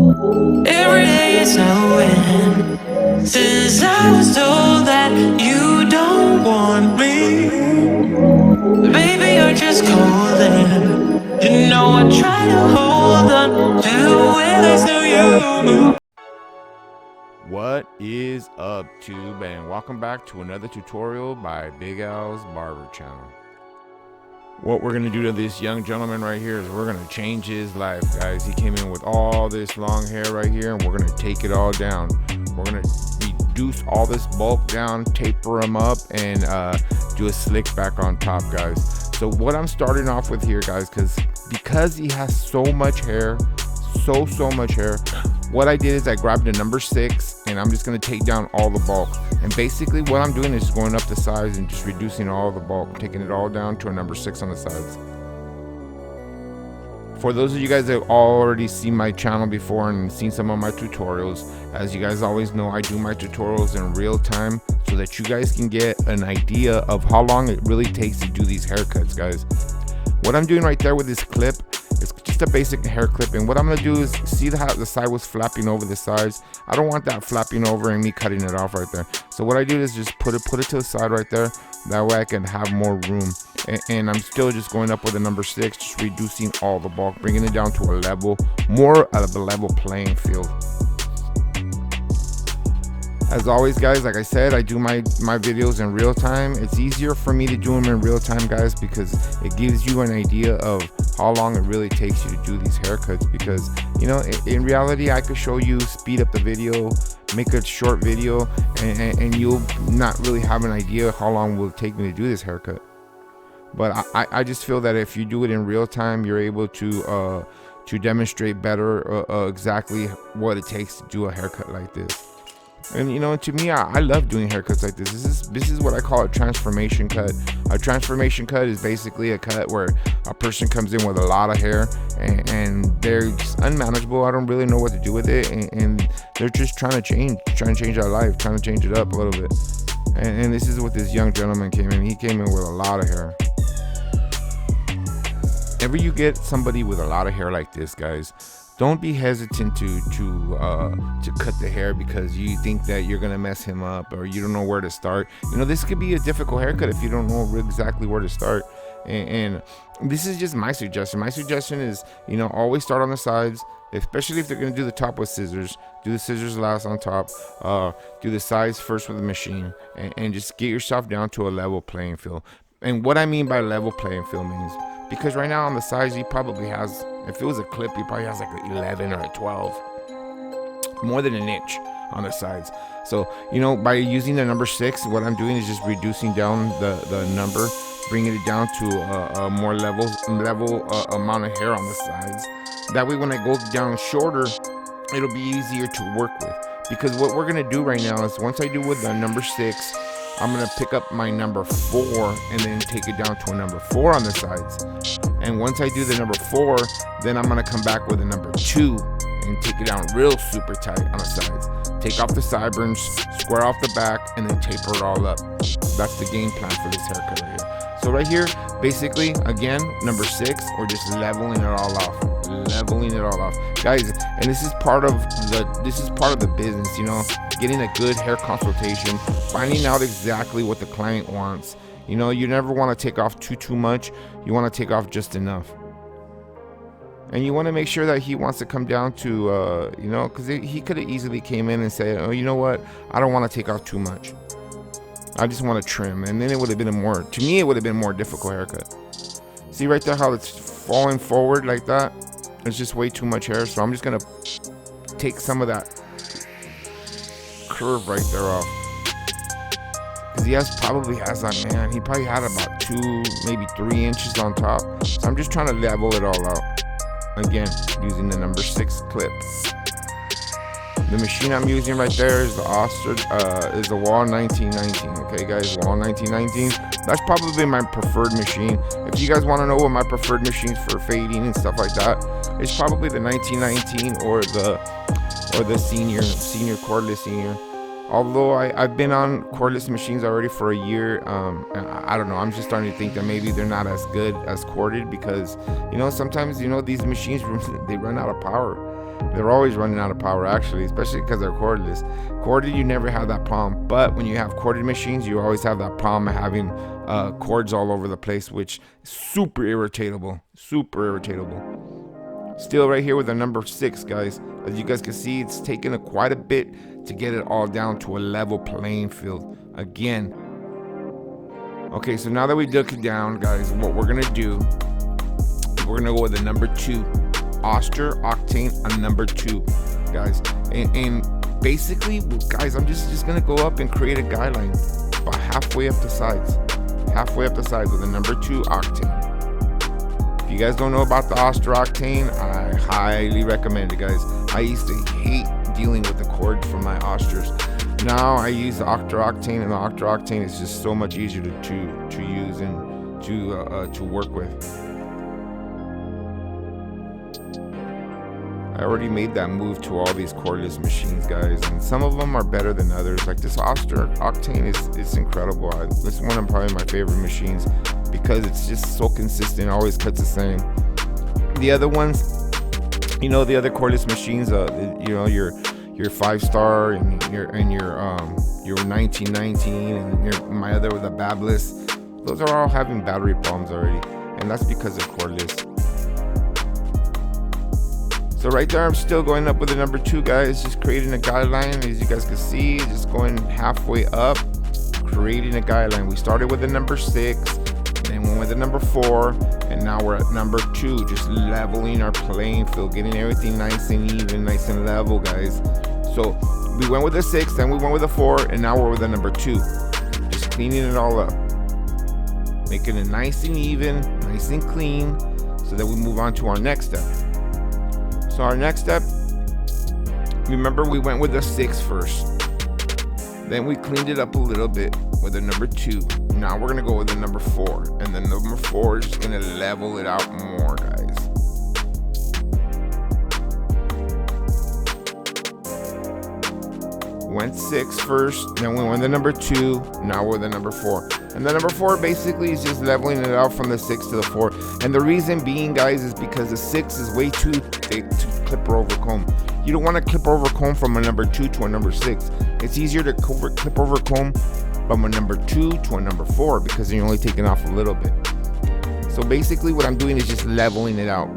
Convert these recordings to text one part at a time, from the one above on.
Every day it's a win. Since I was told that you don't want me, baby, you're just calling. You know I try to hold on to where I saw you. What is up, Tube, and welcome back to another tutorial by Big Al's Barber Channel. What we're gonna do to this young gentleman right here is we're gonna change his life, guys. He came in with all this long hair right here, and we're gonna take it all down. We're gonna reduce all this bulk down, taper him up, and do a slick back on top, guys. So what I'm starting off with here, guys, because he has so much hair, so much hair, what I did is I grabbed a number 6 and I'm just going to take down all the bulk. And basically what I'm doing is going up the sides and just reducing all the bulk, taking it all down to a number 6 on the sides. For those of you guys that have already seen my channel before and seen some of my tutorials, as you guys always know, I do my tutorials in real time so that you guys can get an idea of how long it really takes to do these haircuts, guys. What I'm doing right there with this clip, it's just a basic hair clipping. What I'm gonna do is see how the side was flapping over the sides. I don't want that flapping over and me cutting it off right there. So what I do is just put it to the side right there. That way I can have more room. And I'm still just going up with a number 6, just reducing all the bulk, bringing it down to a level, more of a level playing field. As always, guys, like I said, I do my videos in real time. It's easier for me to do them in real time, guys, because it gives you an idea of how long it really takes you to do these haircuts. Because, you know, in reality, I could show you, speed up the video, make a short video, and you'll not really have an idea how long it will take me to do this haircut. But I just feel that if you do it in real time, you're able to demonstrate better exactly what it takes to do a haircut like this. And you know, to me, I love doing haircuts like this. This is what I call a transformation cut. A transformation cut is basically a cut where a person comes in with a lot of hair and they're just unmanageable. I don't really know what to do with it, and they're just trying to change their life, trying to change it up a little bit. And this is what this young gentleman came in. He came in with a lot of hair. Whenever you get somebody with a lot of hair like this, guys, don't be hesitant to cut the hair because you think that you're gonna mess him up or you don't know where to start. You know, this could be a difficult haircut if you don't know exactly where to start. And this is just my suggestion. My suggestion is, you know, always start on the sides, especially if they're gonna do the top with scissors. Do the scissors last on top. Do the sides first with the machine, and just get yourself down to a level playing field. And what I mean by level playing field means, because right now on the sides he probably has, if it was a clip, he probably has like an 11 or a 12, more than an inch on the sides. So, you know, by using the number 6, what I'm doing is just reducing down the number, bringing it down to a more level amount of hair on the sides. That way when I go down shorter, it'll be easier to work with. Because what we're gonna do right now is, once I do with the number 6, I'm gonna pick up my number 4 and then take it down to a number 4 on the sides. And once I do the number 4, then I'm gonna come back with a number 2 and take it down real super tight on the sides. Take off the sideburns, square off the back, and then taper it all up. That's the game plan for this haircut right here. So right here, basically, again, number 6, we're just leveling it all off. Guys, and this is part of the business, you know, getting a good hair consultation, finding out exactly what the client wants. You know, you never want to take off too much. You want to take off just enough. And you want to make sure that he wants to come down to, you know, because he could have easily came in and said, oh, you know what, I don't want to take off too much. I just want to trim. And then it would have been to me, it would have been a more difficult haircut. See right there how it's falling forward like that? It's just way too much hair. So I'm just going to take some of that curve right there off. Because he probably has that, man, he probably had about 2, maybe 3 inches on top. So I'm just trying to level it all out. Again, using the number 6 clip. The machine I'm using right there is the is the Wahl 1919. Okay, guys, Wahl 1919. That's probably my preferred machine. If you guys want to know what my preferred machines for fading and stuff like that, it's probably the 1919 or the senior cordless senior. Although I've been on cordless machines already for a year, I don't know, I'm just starting to think that maybe they're not as good as corded, because, you know, sometimes, you know, these machines, they run out of power. They're always running out of power, actually, especially because they're cordless. Corded, you never have that problem, but when you have corded machines, you always have that problem of having cords all over the place, which is super irritatable. Still right here with the number 6, guys. As you guys can see, it's taken quite a bit to get it all down to a level playing field again. Okay, so now that we took it down, guys, what we're gonna do, we're gonna go with the number 2 Oster Octane on number 2, guys. And basically, guys, I'm just gonna go up and create a guideline about halfway up the sides with the number 2 Octane. If you guys don't know about the Oster Octane, I highly recommend it, guys. I used to hate dealing with the cords from my Osters. Now I use the Oster Octane, and the Oster Octane is just so much easier to use and to work with. I already made that move to all these cordless machines, guys, and some of them are better than others. Like this Oster Octane is incredible. This is one of probably my favorite machines because it's just so consistent, always cuts the same. The other ones, you know, the other cordless machines, you know, your 5-star and your 1919 and my other with a Babless, those are all having battery problems already, and that's because they're cordless. So right there, I'm still going up with the number 2, guys, just creating a guideline. As you guys can see, just going halfway up, creating a guideline. We started with the number 6, then went with the number 4, and now we're at number 2, just leveling our playing field, getting everything nice and even, nice and level, guys. So we went with the 6, then we went with the 4, and now we're with the number 2, just cleaning it all up, making it nice and even, nice and clean, so that we move on to our next step. So our next step, remember we went with the 6 first. Then we cleaned it up a little bit with the number 2. Now we're gonna go with the number 4. And the number 4 is just gonna level it out more, guys. Went 6 first, then we went the number 2, now we're the number 4. And the number 4 basically is just leveling it out from the 6 to the 4. And the reason being, guys, is because the 6 is way too thick to clip or over comb. You don't want to clip over comb from a number 2 to a number 6. It's easier to clip over comb from a number 2 to a number 4 because you're only taking off a little bit. So basically what I'm doing is just leveling it out.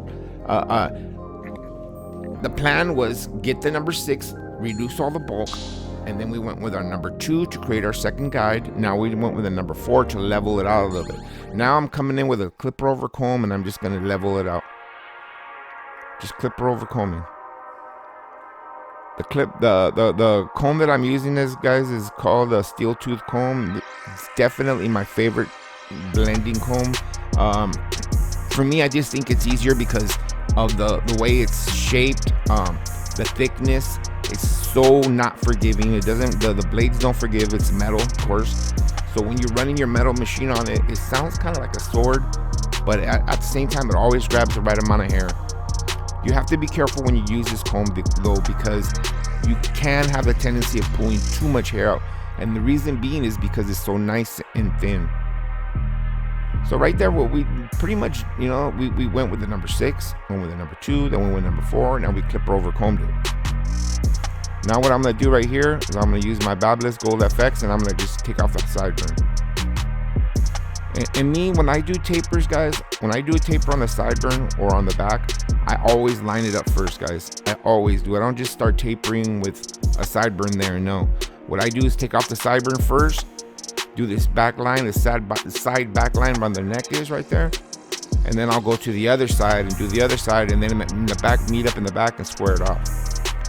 The plan was get the number 6, reduce all the bulk, and then we went with our number 2 to create our second guide. Now we went with a number 4 to level it out a little bit. Now I'm coming in with a clipper over comb, and I'm just going to level it out. Just clipper over combing. The comb that I'm using, this, guys, is called a steel tooth comb. It's definitely my favorite blending comb. For me, I just think it's easier because of the way it's shaped, the thickness. It's so not forgiving. It doesn't, the blades don't forgive. It's metal, of course. So when you're running your metal machine on it, it sounds kind of like a sword, but at the same time, it always grabs the right amount of hair. You have to be careful when you use this comb, though, because you can have a tendency of pulling too much hair out. And the reason being is because it's so nice and thin. So right there, what we pretty much, you know, we went with the number 6, went with the number 2, then we went number 4, now we clipper over combed it. Now what I'm going to do right here is I'm going to use my Babless Gold FX, and I'm going to just take off that sideburn. And me, when I do tapers, guys, when I do a taper on the sideburn or on the back, I always line it up first, guys. I always do. I don't just start tapering with a sideburn there, no. What I do is take off the sideburn first, do this back line, the side back line where the neck is right there, and then I'll go to the other side and do the other side, and then in the back, meet up in the back and square it off.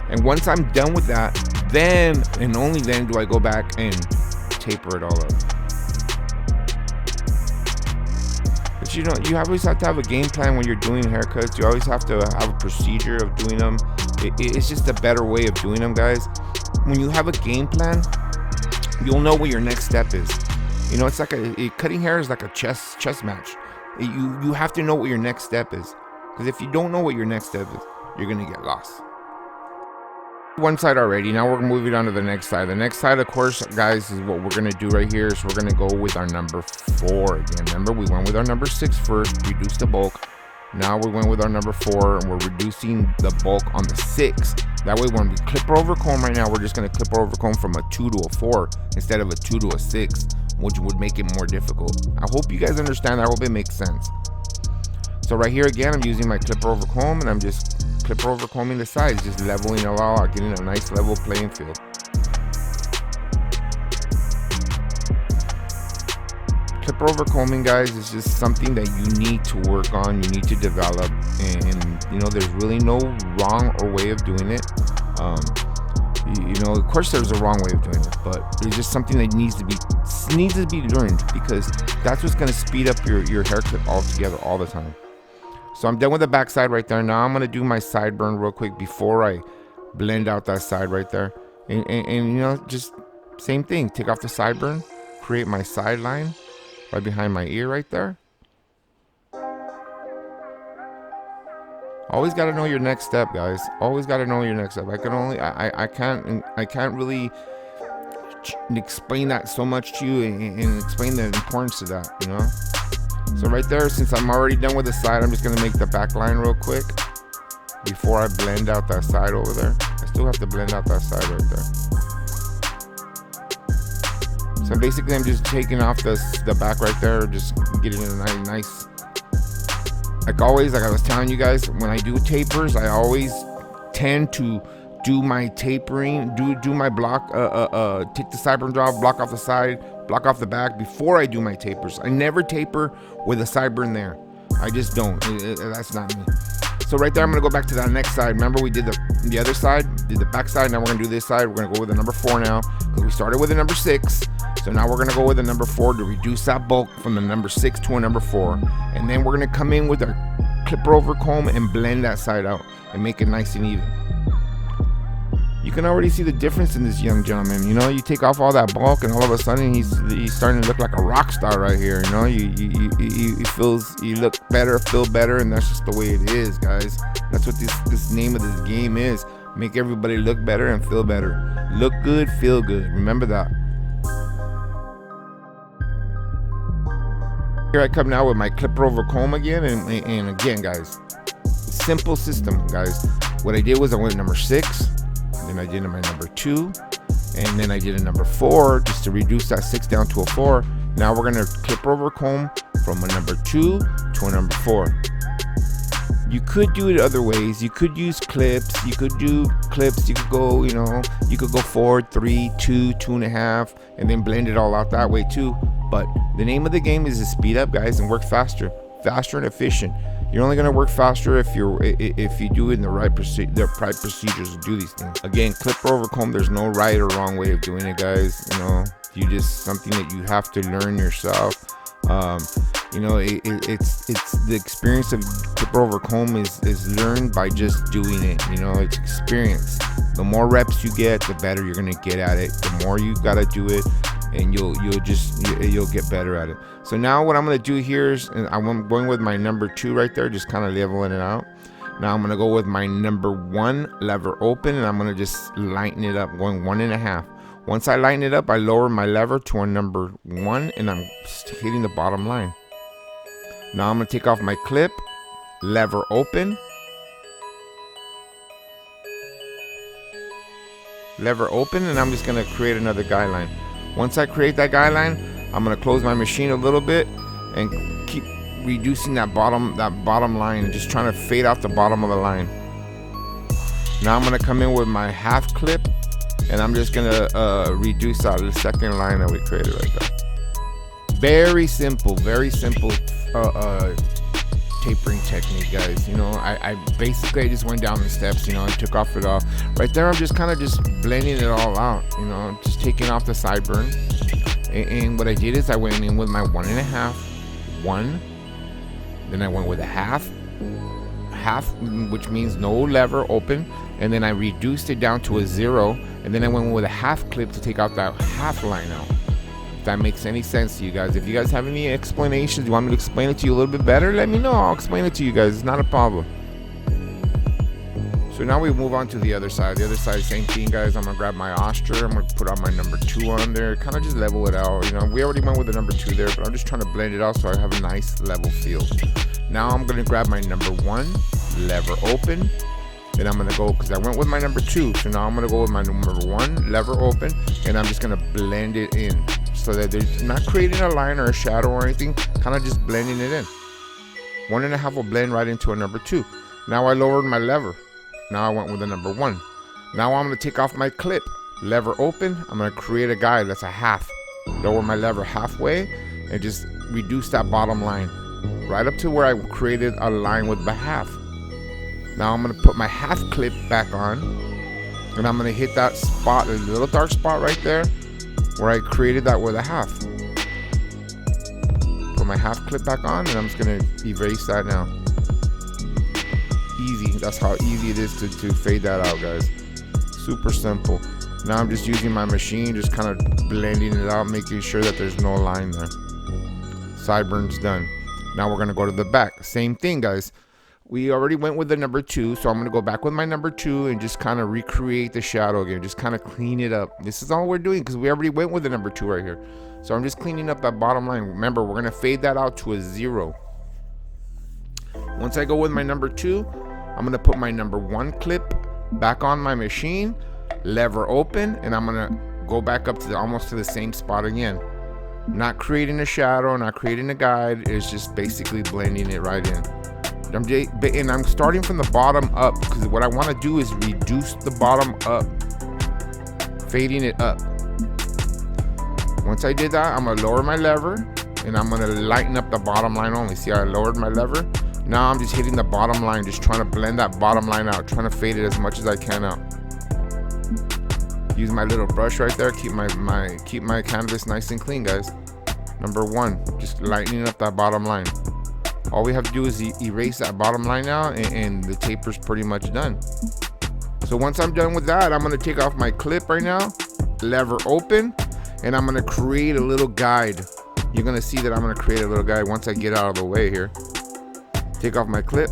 And once I'm done with that, then and only then do I go back and taper it all up. But you know, you always have to have a game plan when you're doing haircuts. You always have to have a procedure of doing them. It's just a better way of doing them, guys. When you have a game plan, you'll know what your next step is. You know, it's like cutting hair is like a chess match. You have to know what your next step is, because if you don't know what your next step is, you're gonna get lost. One side already, now we're moving on to the next side. The next side, of course, guys, is what we're gonna do right here. So we're gonna go with our number 4 again. Remember, we went with our number 6 first, reduce the bulk. Now we went with our number 4, and we're reducing the bulk on the 6. That way when we clip her over comb right now, we're just going to clip her over comb from a 2 to a 4 instead of a 2 to a 6, which would make it more difficult. I hope you guys understand. I hope it makes sense. So right here again, I'm using my clipper over comb, and I'm just clipper over combing the sides, just leveling it all out, getting a nice level playing field. Clipper over combing, guys, is just something that you need to work on, you need to develop, and you know, there's really no wrong or way of doing it. You know, of course there's a wrong way of doing it, but it's just something that needs to be learned, because that's what's going to speed up your hair clip altogether all the time. So I'm done with the back side right there. Now I'm going to do my sideburn real quick before I blend out that side right there. And you know, just same thing, take off the sideburn, create my sideline right behind my ear right there. Always got to know your next step, guys. Always got to know your next step. I can't really explain that so much to you and explain the importance of that, you know. So right there, since I'm already done with the side, I'm just gonna make the back line real quick before I blend out that side over there. I still have to blend out that side right there. So basically I'm just taking off the back right there, just getting a nice, like always, like I was telling you guys, when I do tapers, I always tend to do my tapering, do my block, take the sideburns off, block off the side, block off the back before I do my tapers. I never taper with a sideburn there. I just don't. That's not me. So right there, I'm gonna go back to that next side. Remember, we did the other side, did the back side. Now we're gonna do this side. We're gonna go with the number 4 now, because we started with the number 6. So now we're gonna go with the number 4 to reduce that bulk from the number 6 to a number 4. And then we're gonna come in with our clipper over comb and blend that side out and make it nice and even. You can already see the difference in this young gentleman. You know, you take off all that bulk, and all of a sudden he's starting to look like a rock star right here. You know, you look better, feel better, and that's just the way it is, guys. That's what this name of this game is. Make everybody look better and feel better. Look good, feel good. Remember that. Here I come now with my clipper over comb again, and again, guys, simple system, guys. What I did was I went number 6. Then I did my number 2, and then I did a number 4 just to reduce that 6 down to a 4. Now we're gonna clip over comb from a number 2 to a number 4. You could do it other ways. You could use clips. You could do clips. You could go, you know, you could go 4, 3, 2, 2.5, and then blend it all out that way too. But the name of the game is to speed up, guys, and work faster and efficient. You're only gonna work faster if you do it in the right procedures to do these things. Again, clipper over comb. There's no right or wrong way of doing it, guys. You know, you just something that you have to learn yourself. You know, it's the experience of clipper over comb is learned by just doing it. You know, it's experience. The more reps you get, the better you're gonna get at it. The more you gotta do it, and you'll get better at it. So now what I'm gonna do here is, I'm going with my number 2 right there, just kind of leveling it out. Now I'm gonna go with my number 1 lever open, and I'm gonna just lighten it up, going 1.5. Once I lighten it up, I lower my lever to a number 1, and I'm hitting the bottom line. Now I'm gonna take off my clip, lever open, and I'm just gonna create another guideline. Once I create that guideline, I'm gonna close my machine a little bit and keep reducing that bottom line, just trying to fade out the bottom of the line. Now I'm gonna come in with my half clip, and I'm just gonna reduce out the second line that we created right there. Very simple tapering technique, guys. You know, I basically just went down the steps, you know, and took off it all. Right there, I'm just kind of just blending it all out, you know, just taking off the sideburn. And what I did is I went in with my 1.5, 1, then I went with a half, which means no lever open, and then I reduced it down to a 0, and then I went with a half clip to take out that half line out. If that makes any sense to you guys. If you guys have any explanations, you want me to explain it to you a little bit better, let me know. I'll explain it to you guys. It's not a problem. So now we move on to the other side. The other side, same thing, guys. I'm gonna grab my ostra. I'm gonna put on my number 2 on there. Kind of just level it out. You know, we already went with the number 2 there, but I'm just trying to blend it out so I have a nice level feel. Now I'm gonna grab my number 1, lever open. Then I'm gonna go, because I went with my number 2. So now I'm gonna go with my number 1, lever open, and I'm just gonna blend it in so that there's not creating a line or a shadow or anything. Kind of just blending it in. 1.5 will blend right into a number 2. Now I lowered my lever. Now I went with the number 1. Now I'm going to take off my clip. Lever open. I'm going to create a guide that's a half. Lower my lever halfway and just reduce that bottom line right up to where I created a line with the half. Now I'm going to put my half clip back on, and I'm going to hit that spot, a little dark spot right there where I created that with a half. Put my half clip back on, and I'm just going to erase that now. Easy. That's how easy it is to fade that out, guys. Super simple. Now I'm just using my machine, just kind of blending it out, making sure that there's no line there. Sideburns done. Now we're gonna go to the back. Same thing, guys. We already went with the number 2, so I'm gonna go back with my number 2 and just kind of recreate the shadow again. Just kind of clean it up. This is all we're doing because we already went with the number 2 right here. So I'm just cleaning up that bottom line. Remember, we're gonna fade that out to a 0. Once I go with my number 2, I'm gonna put my number 1 clip back on my machine, lever open, and I'm gonna go back up to almost to the same spot again. Not creating a shadow, not creating a guide. It's just basically blending it right in. And I'm starting from the bottom up because what I want to do is reduce the bottom up, fading it up. Once I did that, I'm gonna lower my lever and I'm gonna lighten up the bottom line only. See how I lowered my lever? Now I'm just hitting the bottom line, just trying to blend that bottom line out, trying to fade it as much as I can out. Use my little brush right there, keep my canvas nice and clean, guys. Number 1, just lightening up that bottom line. All we have to do is erase that bottom line out, and the taper's pretty much done. So once I'm done with that, I'm gonna take off my clip right now, lever open, and I'm gonna create a little guide. You're gonna see that I'm gonna create a little guide once I get out of the way here. Take off my clip,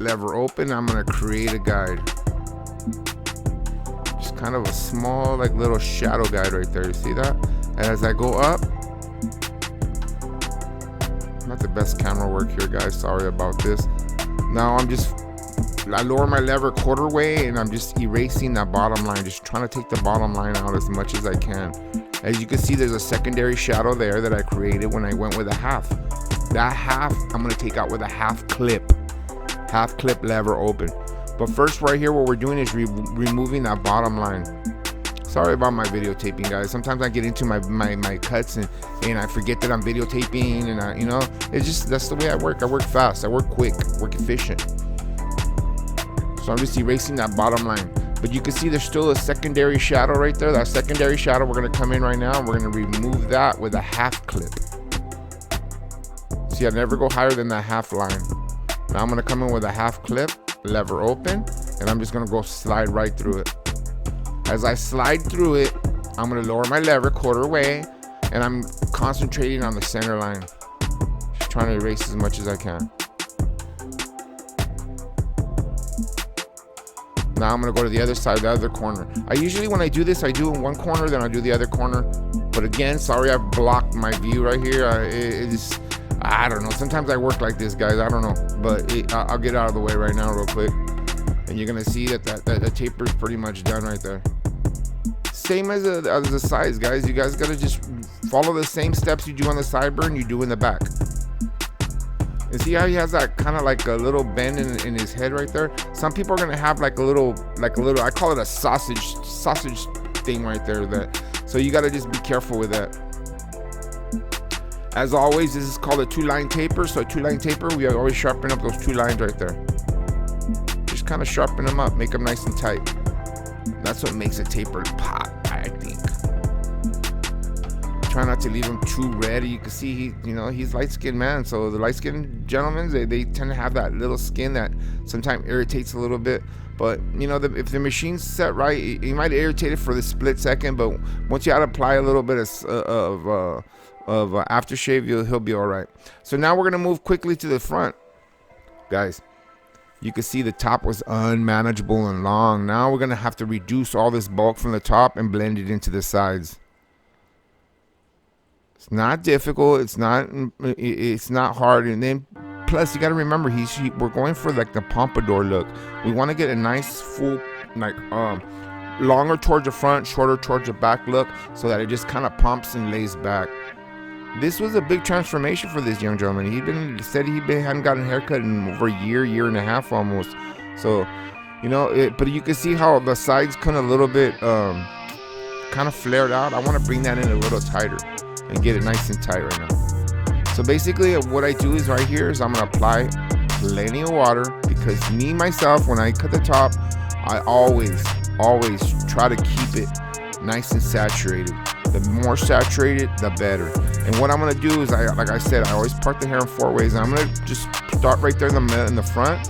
lever open, I'm gonna create a guide. Just kind of a small, like little shadow guide right there, you see that? And as I go up, not the best camera work here, guys, sorry about this. Now I lower my lever quarter way and I'm just erasing that bottom line, just trying to take the bottom line out as much as I can. As you can see, there's a secondary shadow there that I created when I went with a half. That half I'm gonna take out with a half clip lever open. But first, right here, what we're doing is removing that bottom line. Sorry about my videotaping, guys. Sometimes I get into my cuts and I forget that I'm videotaping, and you know, it's just, that's the way I work. I work fast, I work quick, work efficient. So I'm just erasing that bottom line. But you can see there's still a secondary shadow right there. That secondary shadow, we're gonna come in right now and we're gonna remove that with a half clip. See, I never go higher than that half line. Now I'm gonna come in with a half clip, lever open, and I'm just gonna go slide right through it. As I slide through it, I'm gonna lower my lever quarter way, and I'm concentrating on the center line. Just trying to erase as much as I can. Now I'm gonna go to the other side, the other corner. I usually, when I do this, I do in one corner, then I do the other corner. But again, sorry, I've blocked my view right here. I don't know. Sometimes I work like this, guys. I don't know, but I'll get out of the way right now real quick. And you're gonna see that the taper is pretty much done right there. Same as the sides, guys. You guys gotta just follow the same steps you do on the sideburn, you do in the back. And see how he has that kind of like a little bend in his head right there? Some people are gonna have like a little, I call it a sausage thing right there. So you gotta just be careful with that. As always, this is called a 2-line taper. So a 2-line taper, we always sharpen up those 2 lines right there. Just kind of sharpen them up, make them nice and tight. That's what makes a taper pop, I think. Try not to leave him too red. You can see he's light-skinned man. So the light-skinned gentlemen, they tend to have that little skin that sometimes irritates a little bit. But if the machine's set right, you might irritate it for the split second. But once you apply a little bit of aftershave, he'll be all right. So now we're gonna move quickly to the front, guys. You can see the top was unmanageable and long. Now we're gonna have to reduce all this bulk from the top and blend it into the sides. It's not difficult. It's not hard. And then plus you got to remember we're going for like the pompadour look. We want to get a nice full like longer towards the front, shorter towards the back look, so that it just kind of pumps and lays back. This was a big transformation for this young gentleman. Hadn't gotten a haircut in over a year and a half almost. So, you know, but you can see how the sides kind of a little bit kind of flared out. I want to bring that in a little tighter and get it nice and tight right now. So basically what I do is right here is I'm gonna apply plenty of water, because myself, when I cut the top, I always try to keep it nice and saturated. The more saturated, the better. And what I'm gonna do is, like I said, I always part the hair in 4 ways. And I'm gonna just start right there in the front.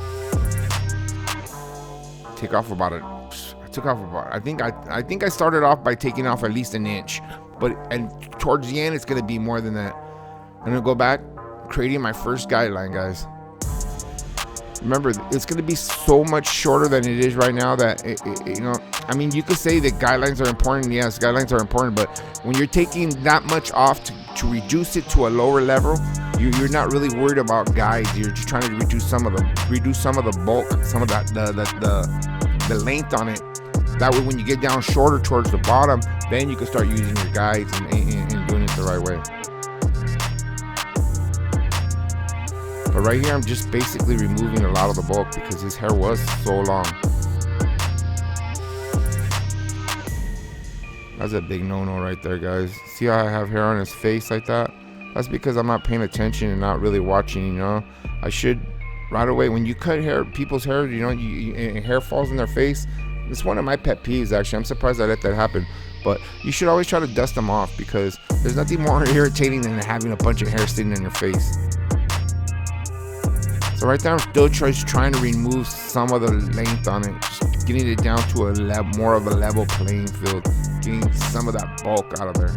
I think I started off by taking off at least an inch, and towards the end it's gonna be more than that. I'm gonna go back, creating my first guideline, guys. Remember, it's gonna be so much shorter than it is right now that you know. I mean, you could say that guidelines are important. Yes, guidelines are important, but when you're taking that much off to reduce it to a lower level, you're not really worried about guides. You're just trying to reduce some of the bulk, some of that the length on it. That way, when you get down shorter towards the bottom, then you can start using your guides and doing it the right way. But right here, I'm just basically removing a lot of the bulk because his hair was so long. That's a big no-no right there, guys. See how I have hair on his face like that? That's because I'm not paying attention and not really watching, you know? I should, right away, when you cut people's hair, you know, and hair falls in their face, it's one of my pet peeves, actually. I'm surprised I let that happen. But you should always try to dust them off, because there's nothing more irritating than having a bunch of hair sitting in your face. So right there, I'm still trying to remove some of the length on it, just getting it down to more of a level playing field, getting some of that bulk out of there.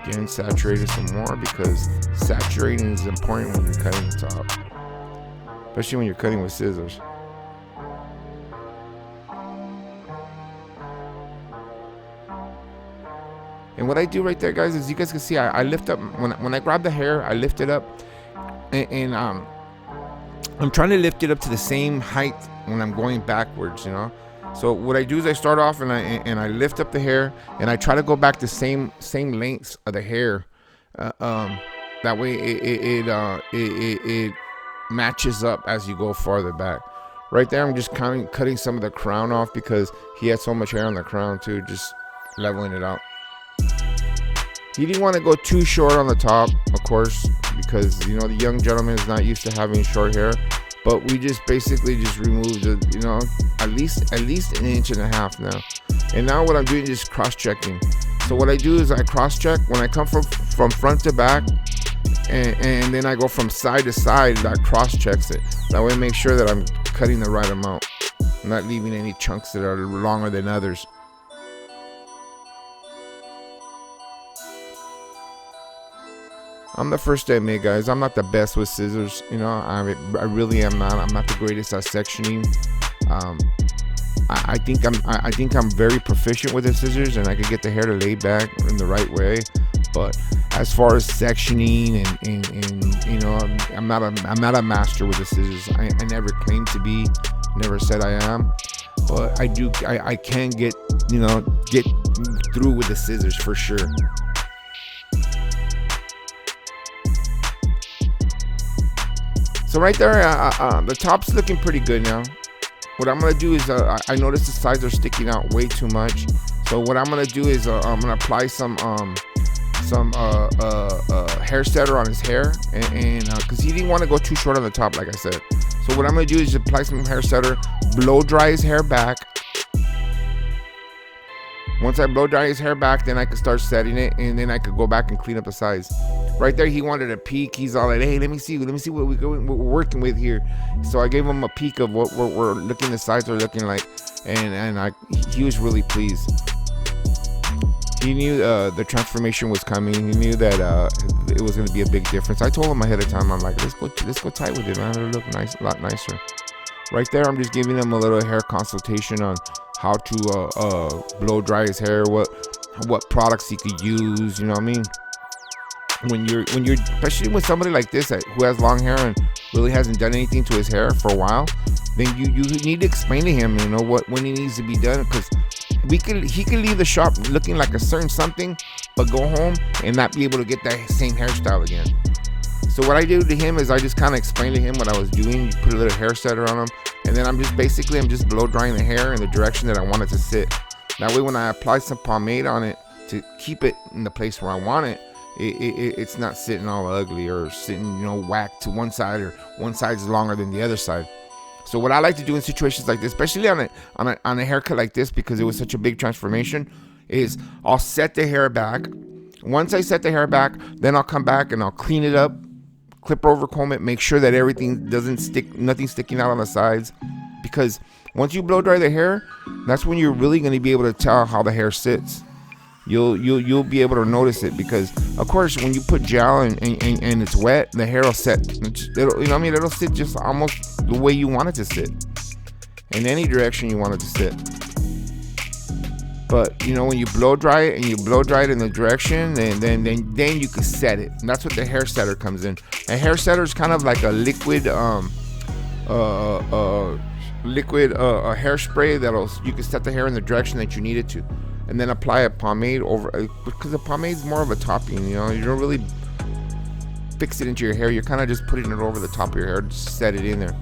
Getting saturated some more, because saturating is important when you're cutting the top, especially when you're cutting with scissors. And what I do right there, guys, is you guys can see I lift up, when I grab the hair, I lift it up, and I'm trying to lift it up to the same height when I'm going backwards, you know. So what I do is I start off and I lift up the hair, and I try to go back the same lengths of the hair. That way it matches up as you go farther back. Right there, I'm just cutting some of the crown off, because he had so much hair on the crown too, just leveling it out. He didn't want to go too short on the top, of course, because, you know, the young gentleman is not used to having short hair. But we just basically just removed it, you know, at least an inch and a half now. And now what I'm doing is cross-checking. So what I do is I cross-check when I come from front to back, and then I go from side to side. That cross-checks it. That way, I make sure that I'm cutting the right amount. I'm not leaving any chunks that are longer than others. I'm the first to admit, guys, I'm not the best with scissors. You know, I really am not. I'm not the greatest at sectioning. I think I'm very proficient with the scissors, and I can get the hair to lay back in the right way. But as far as sectioning and you know, I'm not a master with the scissors. I never claimed to be. Never said I am. But I can get through with the scissors for sure. So right there, the top's looking pretty good now. What I'm gonna do is, I notice the sides are sticking out way too much. So what I'm gonna do is, I'm gonna apply some hair setter on his hair, and because he didn't want to go too short on the top, like I said. So what I'm gonna do is just apply some hair setter, blow dry his hair back. Once I blow dry his hair back, then I can start setting it, and then I could go back and clean up the sides. Right there, he wanted a peek. He's all like, "Hey, let me see what we're working with here." So I gave him a peek of what we're looking. The sides are looking like, and he was really pleased. He knew the transformation was coming. He knew that it was going to be a big difference. I told him ahead of time. I'm like, let's go tight with it, man. It'll look nice, a lot nicer. Right there, I'm just giving him a little hair consultation on how to blow dry his hair, what products he could use. You know what I mean? When you're especially with somebody like this who has long hair and really hasn't done anything to his hair for a while, then you need to explain to him, you know, when he needs to be done, because he could leave the shop looking like a certain something, but go home and not be able to get that same hairstyle again. So what I do to him is I just kind of explain to him what I was doing, put a little hair setter on him, and then I'm just blow drying the hair in the direction that I want it to sit. That way when I apply some pomade on it to keep it in the place where I want it, it's not sitting all ugly or sitting, you know, whacked to one side, or one side's longer than the other side. So what I like to do in situations like this, especially on a haircut like this, because it was such a big transformation, is I'll set the hair back. Once I set the hair back, then I'll come back and I'll clean it up, clip over comb it, make sure that everything doesn't stick, nothing sticking out on the sides. Because once you blow dry the hair, that's when you're really going to be able to tell how the hair sits. You'll be able to notice it, because of course when you put gel and it's wet, the hair will set. It'll sit just almost the way you want it to sit, in any direction you want it to sit. But you know, when you blow dry it and you blow dry it in the direction, and then you can set it, and that's what the hair setter comes in. A hair setter is kind of like a liquid hairspray that'll, you can set the hair in the direction that you need it to, and then apply a pomade over, because the pomade is more of a topping. You know, you don't really fix it into your hair. You're kind of just putting it over the top of your hair to set it in there.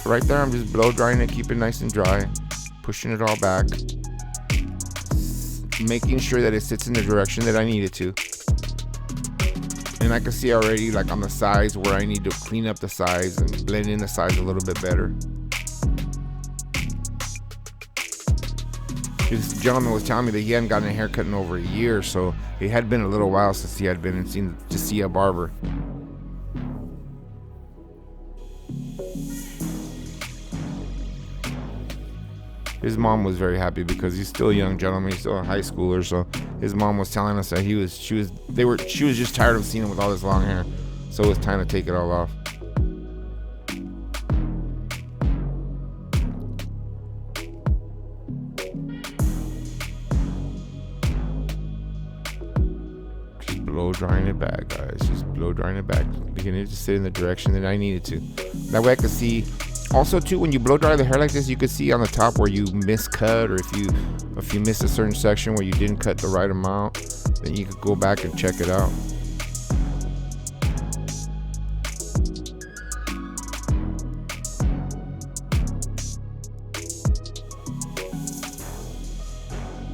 So right there, I'm just blow drying it, keep it nice and dry, pushing it all back, making sure that it sits in the direction that I need it to. And I can see already, like on the sides, where I need to clean up the sides and blend in the sides a little bit better. This gentleman was telling me that he hadn't gotten a haircut in over a year, so it had been a little while since he had been and seen to see a barber. His mom was very happy because he's still a young gentleman. He's still a high schooler, so his mom was telling us that she was just tired of seeing him with all this long hair, so it was time to take it all off. Just blow drying it back, guys. Just blow drying it back, beginning to sit in the direction that I needed to. That way I could see. Also, too, when you blow dry the hair like this, you can see on the top where you miscut, or if you missed a certain section where you didn't cut the right amount, then you could go back and check it out.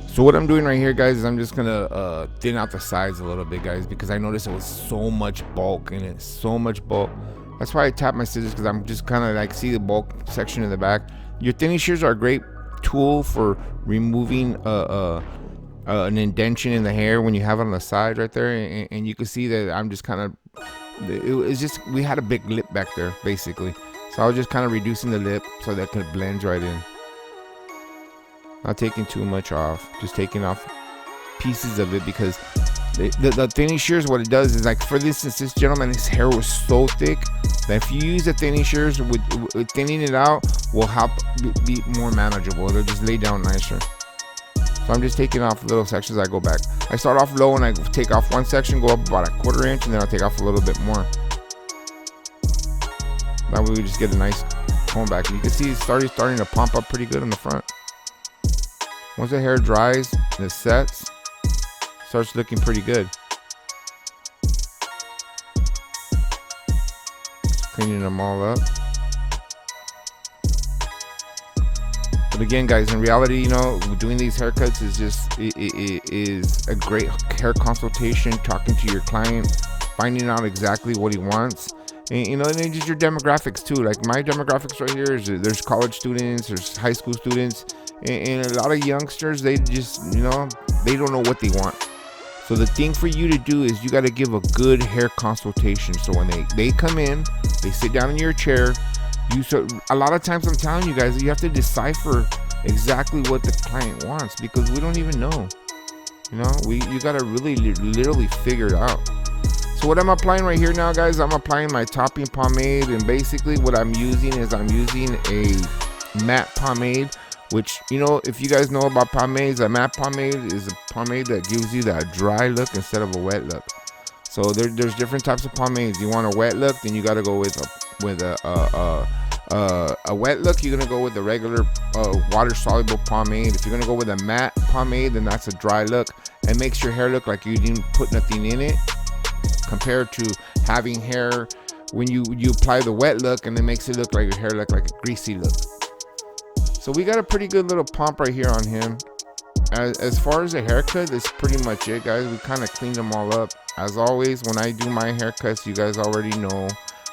So what I'm doing right here, guys, is I'm just gonna thin out the sides a little bit, guys, because I noticed it was so much bulk in it, so much bulk. That's why I tap my scissors, because I'm just kind of like, see the bulk section in the back. Your thinning shears are a great tool for removing an indentation in the hair when you have it on the side right there, and you can see that I'm just kind of, it's just, we had a big lip back there basically, so I was just kind of reducing the lip so that it could blend right in. Not taking too much off, just taking off pieces of it, because the thinning shears, what it does is, like, for instance, this gentleman, his hair was so thick that if you use the thinning shears, with thinning it out will help be more manageable. It'll just lay down nicer. So I'm just taking off little sections. I go back. I start off low and I take off one section, go up about a 1/4 inch, and then I'll take off a little bit more. That way we just get a nice comb back. And you can see it's starting to pump up pretty good in the front. Once the hair dries and it sets, starts looking pretty good. Just cleaning them all up. But again, guys, in reality, you know, doing these haircuts is just it is a great hair consultation, talking to your client, finding out exactly what he wants. And, you know, and then just your demographics too. Like my demographics right here is, there's college students, there's high school students, and a lot of youngsters, they just, you know, they don't know what they want. So the thing for you to do is you got to give a good hair consultation. So when they come in, they sit down in your chair. A lot of times, I'm telling you guys, you have to decipher exactly what the client wants, because we don't even know. You gotta really literally figure it out. So what I'm applying right here now, guys, I'm applying my topping pomade, and basically what I'm using is I'm using a matte pomade, which, if you guys know about pomades, a matte pomade is a pomade that gives you that dry look instead of a wet look. So there's different types of pomades. You want a wet look, then you got to go with a wet look. You're gonna go with the regular water soluble pomade. If you're gonna go with a matte pomade, then that's a dry look and makes your hair look like you didn't put nothing in it, compared to having hair when you apply the wet look, and it makes it look like your hair look like a greasy look. So we got a pretty good little pomp right here on him. As far as the haircut, that's pretty much it, guys. We kind of cleaned them all up. As always, when I do my haircuts, you guys already know,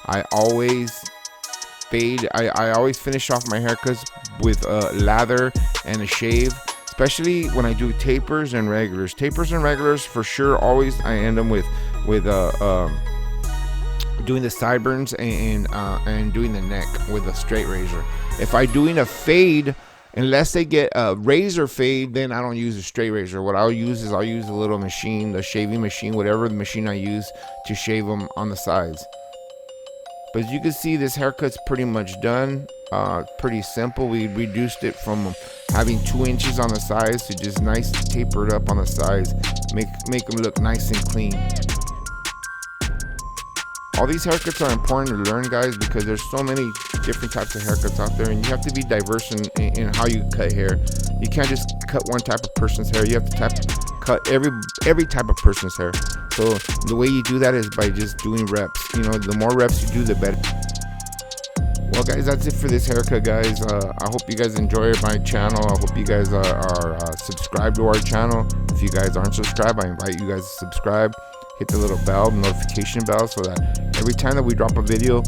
I always fade. I always finish off my haircuts with a lather and a shave, especially when I do tapers and regulars. Tapers and regulars for sure, always I end them with doing the sideburns and doing the neck with a straight razor. If I'm doing a fade, unless they get a razor fade, then I don't use a straight razor. What I'll use is a little machine, the shaving machine, whatever the machine I use to shave them on the sides. But as you can see, this haircut's pretty much done. Pretty simple. We reduced it from having 2 inches on the sides to just nice tapered up on the sides. Make them look nice and clean. All these haircuts are important to learn, guys, because there's so many different types of haircuts out there, and you have to be diverse in how you cut hair. You can't just cut one type of person's hair. You have to cut every type of person's hair. So the way you do that is by just doing reps. The more reps you do, the better. Well, guys, that's it for this haircut, guys. I hope you guys enjoy my channel. I hope you guys are subscribed to our channel. If you guys aren't subscribed, I invite you guys to subscribe. Hit the little bell, notification bell, so that every time that we drop a video,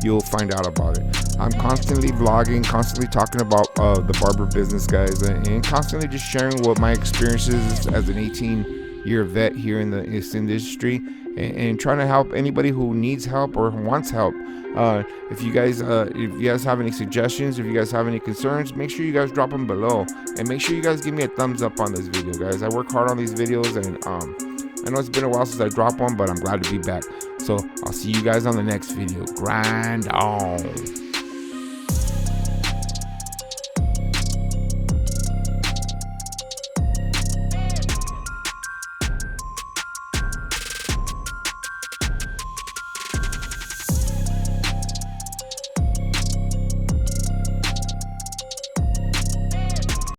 you'll find out about it. I'm constantly vlogging, constantly talking about the barber business, guys, and constantly just sharing what my experiences as an 18-year vet here in this industry, and trying to help anybody who needs help or wants help. If you guys have any suggestions, if you guys have any concerns, make sure you guys drop them below, and make sure you guys give me a thumbs up on this video, guys. I work hard on these videos, and I know it's been a while since I dropped one, but I'm glad to be back. So I'll see you guys on the next video. Grind on.